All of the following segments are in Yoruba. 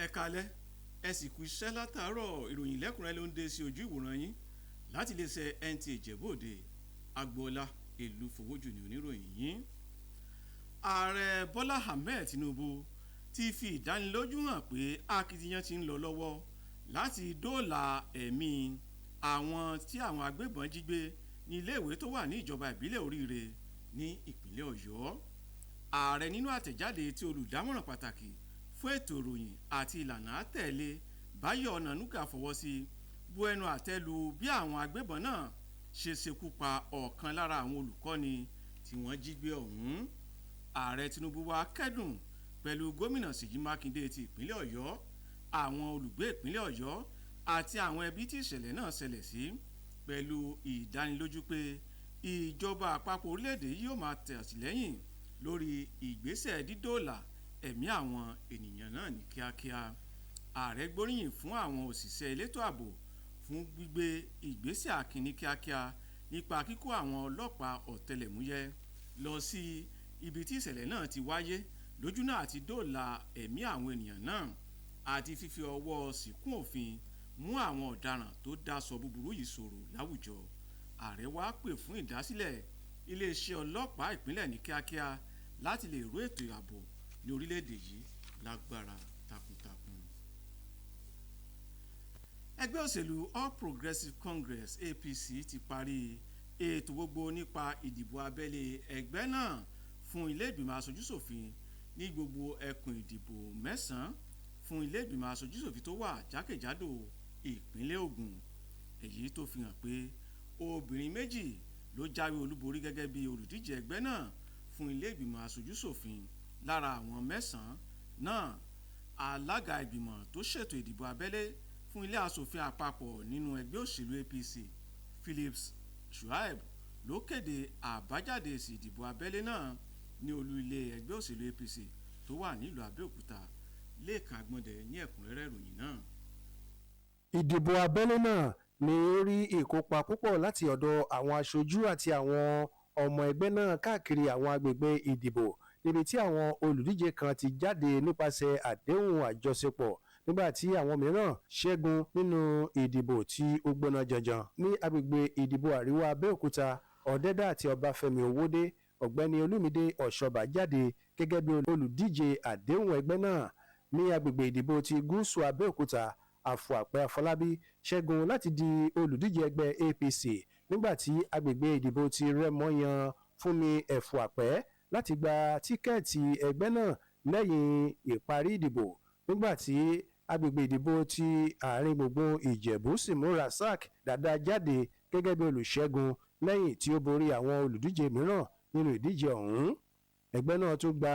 Ẹ káalẹ́, ẹ sì kú iṣẹ́ látàárọ̀. Ìròyìn lẹ́kùnrẹ́rẹ́ ló ń dé sí ojú ìwòran yín láti iléeṣẹ́ Nta Ijebu Ode Agboola ìlú Fowójú ní oníròyìn yín. Ààrẹ Bọ́lá Ahmed Tinubu ti fi ìdánilójú hàn pé akitiyan ti ń lọ lọ́wọ́ láti dóòlà ẹ̀mí àwọn tí àwọn agbébọn jí gbé ní iléèwé tó wà ní ìjọba ìbílẹ̀ Oríire ní ìpínlẹ̀ Ọ̀yọ́. Ààrẹ nínú àtẹ̀jáde tí olùdámọ̀ràn pàtàkì fún ètò ìròyìn àti ìlànà àtẹ̀lé Báyọ̀ Ọ̀nànúgà fọwọ́ sí bu ẹnu àtẹ́ lu bí àwọn agbébọn náà ṣe ṣekú pa ọ̀kan lára àwọn olùkọ́ni tí wọ́n jí gbé ọ̀hún. Ààrẹ Tinubu wá kẹ́dùn pẹ̀lú gómìnà Ṣèyí Mákindé ti ìpínlẹ̀ Ọ̀yọ́, àwọn olùgbé ìpínlẹ̀ Ọ̀yọ́ àti àwọn ẹbí tí ìṣẹ̀lẹ̀ náà ṣẹlẹ̀ sí, pẹ̀lú ìdánilójú pé ìjọba àpapọ̀ orílẹ̀-èdè yóò máa tẹ̀sílẹ́yìn lórí ìgbésẹ̀ dídóòlà ẹ̀mí àwọn ènìyàn náà ní kíákíá. Ààrẹ gbóríyìn fún àwọn òṣìṣẹ́ elétò ààbò fún gbígbé ìgbésẹ̀ àkíní kíákíá nípa kíkó àwọn ọlọ́pàá ọ̀tẹlẹ̀múyẹ́ lọ sí ibi tí ìṣẹ̀lẹ̀ náà ti wáyé lójúnà àti dóòlà ẹ̀mí àwọn ènìyàn náà àti fífi ọwọ́ ṣìkún òfin mú àwọn ọ̀daràn tó dáṣọ búburú yìí sọ̀rọ̀ láwùjọ. Ààrẹ wá pè fún ìdásílẹ̀ iléeṣẹ́ ọlọ́pàá ìpínlẹ̀ ní kíákíá láti lè ró ètò ààbò ní orílẹ̀-èdè yìí lágbára takuntakun. Ẹgbẹ́ òṣèlú All Progressives Congress APC ti parí ètò gbogbo nípa ìdìbò abẹ́lé ẹgbẹ́ náà fún ilé ìgbìmọ̀ aṣojúṣòfin ní gbogbo ẹkùn ìdìbò 9 fún ilé ìgbìmọ̀ aṣojúṣòfin tó wà jákèjádò ìpínlẹ̀ Ògùn. Èyí tó fi hàn pé obìnrin méjì ló jáwé olúborí gẹ́gẹ́ bí olùdíje ẹgbẹ́ náà fún ilé ìgbìmọ̀ aṣojúṣòfin. Lára àwọn 9 náà, alága ìgbìmọ̀ tó ṣètò ìdìbò abẹ́lé fún ilé aṣòfin àpapọ̀ nínú ẹgbẹ́ òṣèlú APC Phillips Shuaib ló kéde àbájáde èsì ìdìbò abẹ́lé náà ní olú ilé ẹgbẹ́ òṣèlú APC tó wà nílùú Abẹ́òkúta. Lẹ́ẹ̀kan Agbọ́ndẹ ní ẹ̀kúnrẹ́rẹ́ ìròyìn náà. Ìdìbò abẹ́lé náà ní ó rí ìkópa púpọ̀ láti ọ̀dọ̀ àwọn aṣojú àti àwọn ọmọ ẹgbẹ́ náà káàkiri àwọn agbègbè ìdìbò, níbi tí àwọn olùdíje kan ti jáde nípasẹ̀ àdéhùn àjọṣepọ̀ nígbà tí àwọn mìíràn ṣẹ́gun nínú ìdìbò tí ó gbóná janjan. Ní agbègbè ìdìbò àríwá Abẹ́òkúta, Ọ̀dẹ́dà àti Ọbáfẹ́mi Owódé, Ọ̀gbẹ́ni Olúmídé Ọ̀ṣọ́bà jáde gẹ́gẹ́ bí olùdíje àdéhùn ẹgbẹ́ náà. Ní agbègbè ìdìbò ti gúúsù Abẹ́òkúta, Àfọ̀àpẹ́ Afọlábí ṣẹ́gun láti di olùdíje ẹgbẹ́ APC, nígbà tí agbègbè ìdìbò ti Rẹ́mọ yan Fúnmi Ẹ̀fọ̀àpẹ́ láti gba tíkẹ́ẹ̀tì ẹgbẹ́ náà lẹ́yìn ìparí ìdìbò, nígbà tí agbègbè ìdìbò ti àárín gbùngbùn Ìjẹ̀bú sì mú Rasak Dàda jáde gẹ́gẹ́ bí olùṣẹ́gun lẹ́yìn tí ó borí àwọn olùdíje mìíràn nínú ìdíje ọ̀hún. Ẹgbẹ́ náà tún gba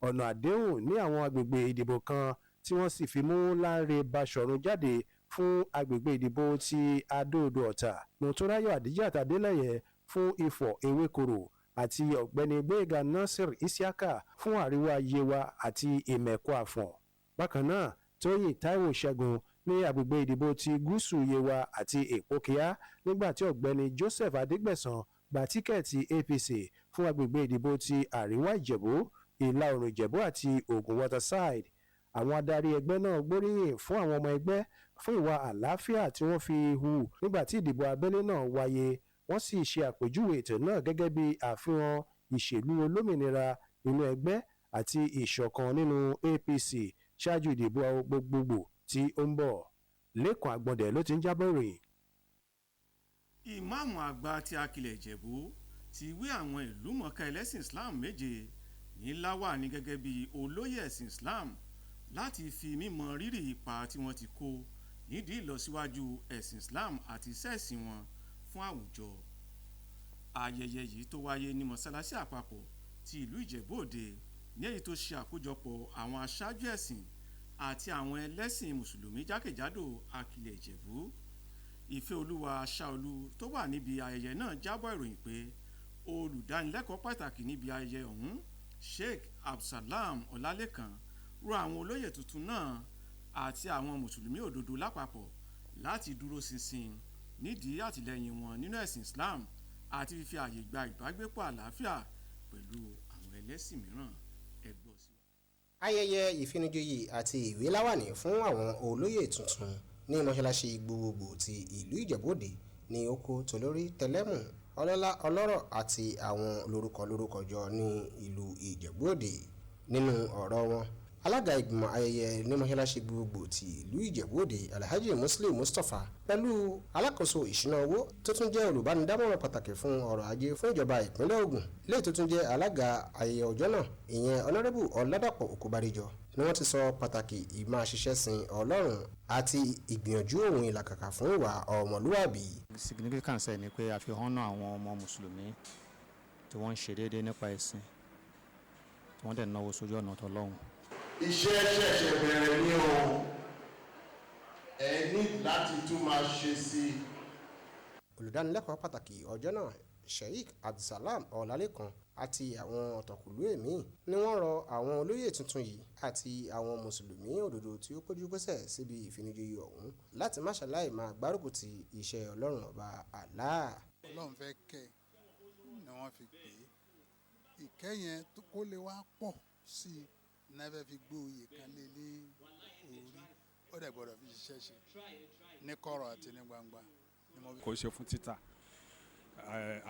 ọ̀nà àdéhùn ní àwọn agbègbè ìdìbò kan tí wọ́n sì fi mú Lánrè Báṣọ̀run jáde fún agbègbè ìdìbò ti Adó-Odò Ọ̀tà, Mọ́túnráyọ̀ Àdíjàt Adélẹ́yẹ fún Ifọ̀ Ewékorò àti Ọ̀gbẹ́ni Gbéga Nasir Isiaka fún Àríwá Yewa àti Ìmẹ̀kọ Àfọ̀n. Bákan náà, Tóyìn Táíwò ṣẹ́gun ní agbègbè ìdìbò ti Gúúsù Yewa àti Ìpókíà, nígbà tí Ọ̀gbẹ́ni Joseph Adégbẹ̀sán gba tíkẹ́ẹ̀tì APC fún agbègbè ìdìbò ti Àríwá Ìjẹ̀bú, Ìlà Oòrùn Ìjẹ̀bú àti Ògùn Waterside. Àwọn adarí ẹgbẹ́ náà gbóríyìn fún àwọn ọmọ ẹgbẹ́ fún ìwà àlàáfíà tí wọ́n fi hù nígbà tí ìdìbò abẹ́lé náà wáyé. Wọ́n sì ṣe àpèjúwe ètò náà gẹ́gẹ́ bí àfihàn ìṣèlú olómìnira inú ẹgbẹ́ àti ìṣọ̀kan nínú APC ṣáájú ìdìbò gbogbogbò tí ó ń bọ̀. Lẹ́kàn Agbọ́ndẹ ló ti ń jábọ̀ ìròyìn. Ìmáàmù àgbà ti Akilẹ̀ Ìjẹ̀bú ti wí àwọn ìlú mọ̀ọ́ká ẹlẹ́sìn Islam méje ní láwàní gẹ́gẹ́ bí olóyè ẹ̀sìn Islam láti fi mímọ rírì ipa tí wọ́n ti kó nídìí ìlọsíwájú ẹ̀sìn Islam àti iṣẹ́ ẹ̀sìn wọn fún àwùjọ. Ayẹyẹ yìí tó wáyé ní mọ́sálásí àpapọ̀ ti ìlú Ìjẹ̀bú Òde ní èyí tó ṣe àkójọpọ̀ àwọn aṣáájú ẹ̀sìn àti àwọn ẹlẹ́sìn mùsùlùmí jákèjádò Akilẹ̀ Ìjẹ̀bú. Ìfẹ́olúwa Ṣáolú tó wà níbi ayẹyẹ náà jábọ̀ ìròyìn pé olùdánilẹ́kọ̀ọ́ pàtàkì níbi ayẹyẹ ọ̀hún Sheikh Abdulsalam Ọlálékan rọ àwọn olóyè tuntun náà àti àwọn mùsùlùmí òdodo lápapọ̀ láti dúró ṣinṣin nídìí àtìlẹ́yìn wọn nínú ẹ̀sìn Islam àti fífi àyè gba ìbágbépọ̀ àlàáfíà pẹ̀lú àwọn ẹlẹ́sìn mìíràn. Ẹ gbọ́ sí wa. ayẹyẹ ìfinijoyè àti ìwé láwàní fún àwọn olóyè tuntun ní mọ́ṣáláṣí gbogbogbò ti ìlú Ìjẹ̀bú Òde ní ó kó tolórí tẹlẹ́mù ọlọ́lá ọlọ́rọ̀ àti àwọn lórúkọ jọ ní ìlú Ìjẹ̀bú Òde. Nínú ọ̀rọ̀ wọn, alága ìgbìmọ̀ ayẹyẹ ní mọ́ṣáláṣí gbogbogbò ti ìlú Ìjẹ̀bú Òde Alhaji Muslim Mustapha pẹ̀lú alákòóso ìṣúná owó tó tún jẹ́ olùbánidámọ̀ràn pàtàkì fún ọrọ̀ ajé fún ìjọba ìpínlẹ̀ Ògùn lè tó tún jẹ́ alága ayẹyẹ ọjọ́ náà ìyẹn ọ̀nàrẹ́bù Ọládàpọ̀ Òkúbádéjọ ni wọ́n ti sọ pàtàkì ìmáṣiṣẹ́ sin Ọlọ́run àti ìgbìyànjú òun ìlàkàkà fún ìwà ọmọlúwàbí. Significance ẹ̀ ni pé a fi hàn àwọn ọmọ mùsùlùmí tí wọ́n ń ṣe déédéé nípa ẹ̀sìn tí wọ́n dẹ̀ náwó sójú ọ̀nà tọ́lọ́run. Iṣẹ́ ṣẹ̀ṣẹ̀ bẹ̀rẹ̀ ní o, ẹ ní láti tún máa ṣe sí i. Olùdánilẹ́kọ̀ọ́ pàtàkì ọjọ́ náà Sheikh Abdulsalam Ọlálékan àti àwọn ọ̀tọ̀kùlú èmi ni wọ́n rọ àwọn olóyè tuntun yìí àti àwọn mùsùlùmí òdodo tí ó péjú pésẹ̀ síbi ìfinijoyè ọ̀hún láti má ṣàláì máa gbárùkù ti iṣẹ́ Ọlọ́run ọba Allah. Ọlọ́run fẹ́ kẹ́ ni wọ́n fi pè é ìkẹyẹn kó lè wá pọ̀ sí i náà fẹ́ fi gbé oyè kan lé ní orí ó dẹ̀ gbọ́dọ̀ fi ṣiṣẹ́ ṣe ní kọ̀rọ̀ àti ní gbangba. Kò ṣe fún títà,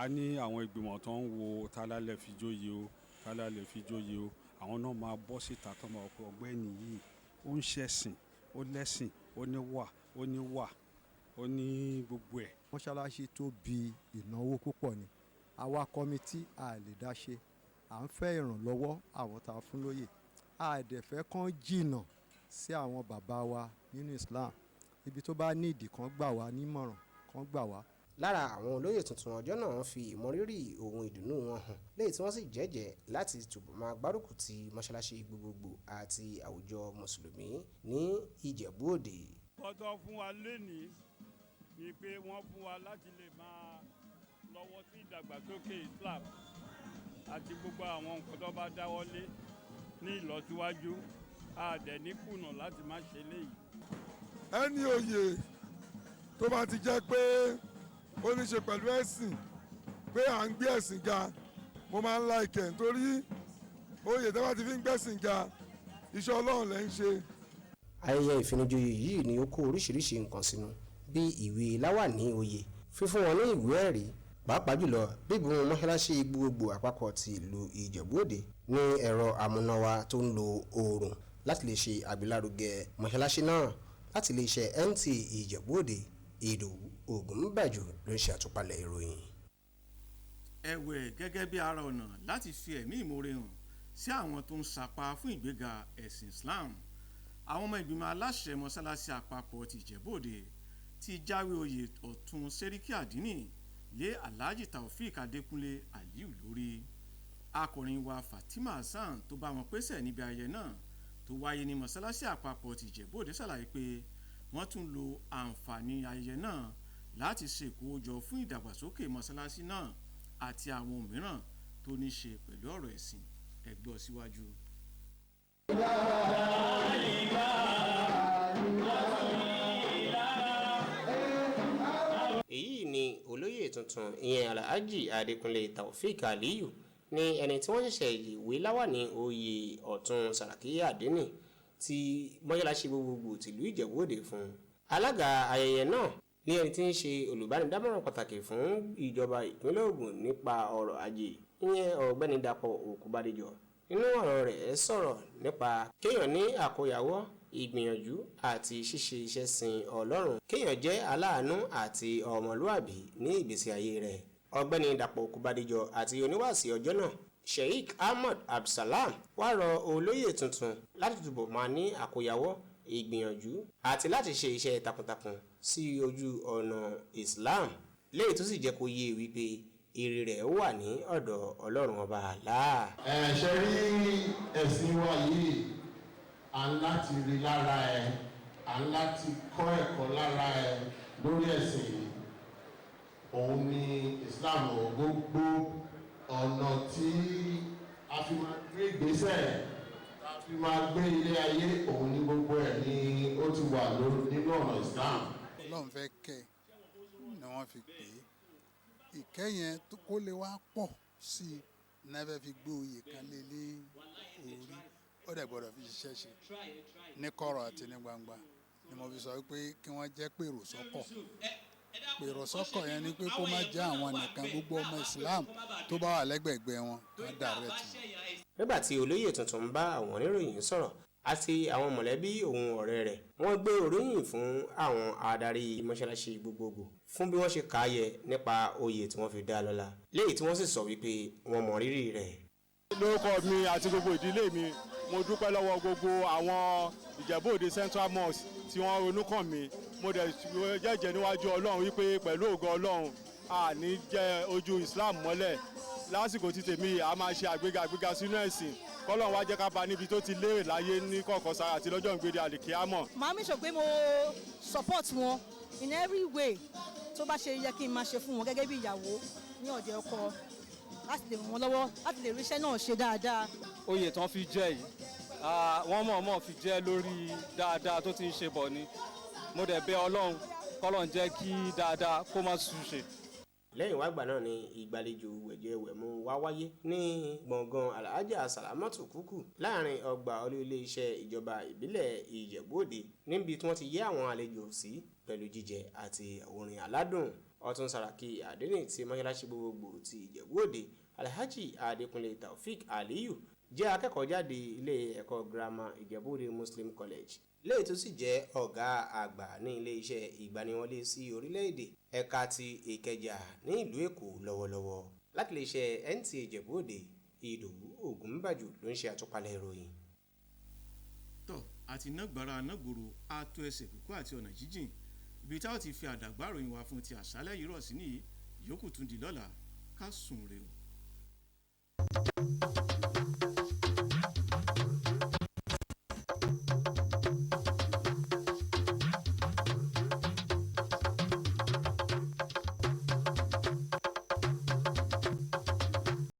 a ní àwọn ìgbìmọ̀ tó ń wo tálálẹ̀ fi jóye o tálálẹ̀ fi jóye o, àwọn náà máa bọ́ síta tó máa kọ ọ̀gbẹ́ni yìí ó ń ṣẹ̀sìn ó lẹ́sìn ó ní wà ó ní gbogbo ẹ̀. Mọ́ṣáláṣí tó bi ìnáwó púpọ̀ ni àwa kọ́mítì a lè dá ṣe, à ń fẹ́ ìrànlọ́wọ́ àwọn tá a fún lóyè, a dẹ̀ fẹ́ kán jìnnà sí àwọn bàbá wa nínú Islam, ibi tó bá ní ìdí kan gbà wá nímọ̀ràn kan gbà wá. Lára àwọn olóyè tuntun ọjọ́ náà fi ìmọrírì ohun ìdùnnú wọn hàn léyìí tí wọ́n sì jẹ́jẹ́ láti túbọ̀ máa gbárùkù ti mọ́ṣáláṣí gbogbogbò àti àwùjọ mùsùlùmí ní Ìjẹ̀bú Òde. kọ́tọ́ fún wa lénìí ni pé wọ́n fún wa láti lè máa lọ́wọ́ sí ìdàgbàsókè Islam àti gbogbo àwọn nǹkan tó bá dáwọ́lé ní ìlọsíwájú àdẹ̀ ní kùnà láti má ṣe léyìí. Ẹni oyè tó bá ti jẹ́ pé ó ní ṣe pẹ̀lú ẹ̀sìn pé à ń gbé ẹ̀sìn ga mo máa ń láìkẹ̀ nítorí oyè tó bá ti fi ń gbẹ̀sìn ga iṣẹ́ Ọlọ́run lẹ́ ń ṣe. Ayẹyẹ ìfinijoyè yìí ni ó kó oríṣiríṣi nǹkan sínú bíi ìwé láwàní oyè, fífún wọn ní ìwé ẹ̀rí, pàápàá jùlọ bíbùn mọ́ṣáláṣí gbogbogbò àpapọ̀ ti ìlú Ìjẹ̀bú Òde ní ẹ̀rọ amúnáwá tó ń lo oòrùn láti lè ṣe àgbélárugẹ mọ́ṣáláṣí náà. Láti iléeṣẹ́ Nta Ijebu Ode Iroyin Agogo Meje ló ń ṣe àtúpalẹ̀ ìròyìn. Ẹ̀wẹ̀ gẹ́gẹ́ bí ara ọ̀nà láti fi ẹ̀mí ìmoore hàn sí àwọn tó ń sapá fún ìgbéga ẹ̀sìn Islam, àwọn ọmọ ìgbìmọ̀ aláṣẹ mọ́ṣáláṣí àpapọ̀ ti Ìjẹ̀bú Òde ti jáwé oyè ọ̀tún sẹ́ríkì àdínì lé Alhaji Taofik Adékúnlé Aliyu lórí. Akọrin wa Fatima Hassan tó bá wọn pèsè níbi ayẹyẹ náà tó wáyé ní mọ́ṣáláṣí àpapọ̀ ti Ìjẹ̀bú Òde ṣàlàyé pé wọ́n tún lo àǹfààní ayẹyẹ náà láti ṣe ìkówójọ fún ìdàgbàsókè mọ́ṣáláṣí náà àti àwọn mìíràn tó ní ṣe pẹ̀lú ọ̀rọ̀ ẹ̀sìn. Ẹ gbọ́ síwájú. Èyí ni olóyè tuntun ìyẹn Alhaji Adékúnlé Taofik Aliyu ní ẹni tí wọ́n ṣẹ̀ṣẹ̀ ìwé láwàní oyè ọ̀tún Sàràkí àdínì ti mọ́ṣáláṣí gbogbogbò tìlú Ìjẹ̀bú Òde fún. Alága ayẹyẹ náà ní ẹni tí ń ṣe olùbánidámọ̀ràn pàtàkì fún ìjọba ìpínlẹ̀ Ògùn nípa ọrọ̀ ajé ìyẹn ọ̀gbẹ́ni Dàpọ̀ Òkúbádéjọ. Nínú ọ̀rọ̀ rẹ̀ sọ̀rọ̀ nípa kéèyàn ní àkóyawọ́, ìgbìyànjú àti ṣíṣe iṣẹ́ sin Ọlọ́run, kéèyàn jẹ́ aláàánú àti ọmọlúàbí ní ìgbésí ayé rẹ̀. Ọ̀gbẹ́ni Dàpọ̀ Òkúbádéjọ àti oníwàásí ọjọ́ náà Sheikh Ahmad Abdulsalam wá rọ olóyè tuntun láti túbọ̀ máa ní àkóyawọ́, ìgbìyànjú àti láti ṣe iṣẹ́ takuntakun sí ojú ọ̀nà Islam léyìí tó sì jẹ́ kó yé wípé èrè rẹ̀ wà ní ọ̀dọ̀ Ọlọ́run ọba Allah. Ṣe rí ẹ̀sìn wa yìí à ń láti rí lára ẹ̀, à ń láti kọ́ ẹ̀kọ́ lára ẹ̀ lórí ẹ̀sìn yìí. Òun ni Islam gbogbo ọ̀nà tí a fi máa gbé ìgbésẹ̀, a fi máa gbé ilé ayé, òun ní gbogbo ẹ̀ ni ó ti wà nínú ọ̀nà Islam. Ọlọ́run fẹ́ kẹ́ ni wọ́n fi pè é ìkẹyẹn kó lè wá pọ̀ sí i náà fẹ́ fi gbé oyè kan lé ní orí ó dẹ̀ gbọ́dọ̀ fi ṣiṣẹ́ ṣe ní kọ̀rọ̀ àti ní gbangba ni mo fi sọ pé kí wọ́n jẹ́ pèrò sọ́kọ̀ pèrò sọ́kọ̀ yẹn ni pé kó má jẹ́ àwọn nìkan, gbogbo ọmọ Islam tó bá wà lẹ́gbẹ̀gbẹ̀ wọn kan direct. nígbà tí olóyè tuntun ń bá àwọn oníròyìn sọ̀rọ̀ àti àwọn mọ̀lẹ́bí òun ọ̀rẹ́ rẹ̀, wọ́n gbé oríyìn fún àwọn adarí mọ́ṣáláṣí gbogbogbò fún bí wọ́n ṣe kààyè nípa oyè tí wọ́n fi dá lọ́lá, léyìí tí wọ́n sì sọ wípé wọ́n mọ rírì rẹ̀. lórúkọ mi àti gbogbo ìdílé mi, mo dúpẹ́ lọ́wọ́ gbogbo àwọn Ìjẹ̀bú Òde Central Mosque tí wọ́n ronú kàn mí. mo dẹ̀ jẹ́jẹ́ níwájú Ọlọ́run wípé pẹ̀lú ògo Ọlọ́run a ní jẹ́ ojú Islam mọ́lẹ̀. lásìkò tí tèmi a máa ṣe àgbéga sínú ẹ̀sìn, kọ́lọ́run wá jẹ́ ká bá níbi tó ti lérè láyé ní kọ̀ọ̀kan sára àti lọ́jọ́ ìgbéde àlìkíámọ̀. màá mi sọ pé mo support wọn in every way tó bá ṣe yẹ kí n máa ṣe fún wọn gẹ́gẹ́ bí ìyàwó ní ọ̀dẹ̀ ọkọ, láti lè ràn wọ́n lọ́wọ́ láti lè ríṣẹ́ náà ṣe dáadáa. oyè tán fi jẹ́ yìí wọ́n mọ̀ọ́mọ̀ fi jẹ́ lórí dáadáa tó ti ń ṣe bọ̀ ni. mo dẹ̀ bẹ̀ Ọlọ́run kọ́lọ́run jẹ́ kí dáadáa kó má sùn ṣe. lẹ́yìn wá gbà náà ni ìgbàlejò wẹ̀jẹwẹ̀mu wá wáyé ní gbọ̀ngàn Alhaja Salamatu Kuku láàrin ọgbà olú ilé-iṣẹ́ ìjọba ìbílẹ̀ Ìjẹ̀bú Òde, níbi tí wọ́n ti yẹ àwọn àlejò sí pẹ̀lú jíjẹ àti orin aládùn. Ọ̀tún Sàràkí Àdínì ti mọ́ṣáláṣí gbogbogbò ti Ìjẹ̀bú Òde, Alhaji Adékúnlé Taofik Aliyu, jẹ́ akẹ́kọ̀ọ́ jáde ilé ẹ̀kọ́ girama Ìjẹ̀bú Òde Muslim College, léyìí tó sì jẹ́ ọ̀gá àgbà ní ilé-iṣẹ́ ìgbaniwọlé sí orílẹ̀-èdè ẹ̀ka ti Ìkẹjà ní ìlú Èkó lọ́wọ́lọ́wọ́. láti iléeṣẹ́ Nta Ijebu Ode, Ìdòwú Ògúnbàjò ló ń ṣe àtúpalẹ̀ ìròyìn. tọ́ àti nágbára nágbòrò àtò ẹsẹ̀ kúkú àti ọ̀nà jíjìn, ibi táwọn ti fi àdàgbà ròyìn wá fún ti àṣálẹ́ yìí rọ̀ sí nìyí, yòókù tún di lọ́la. ká sùn rè o.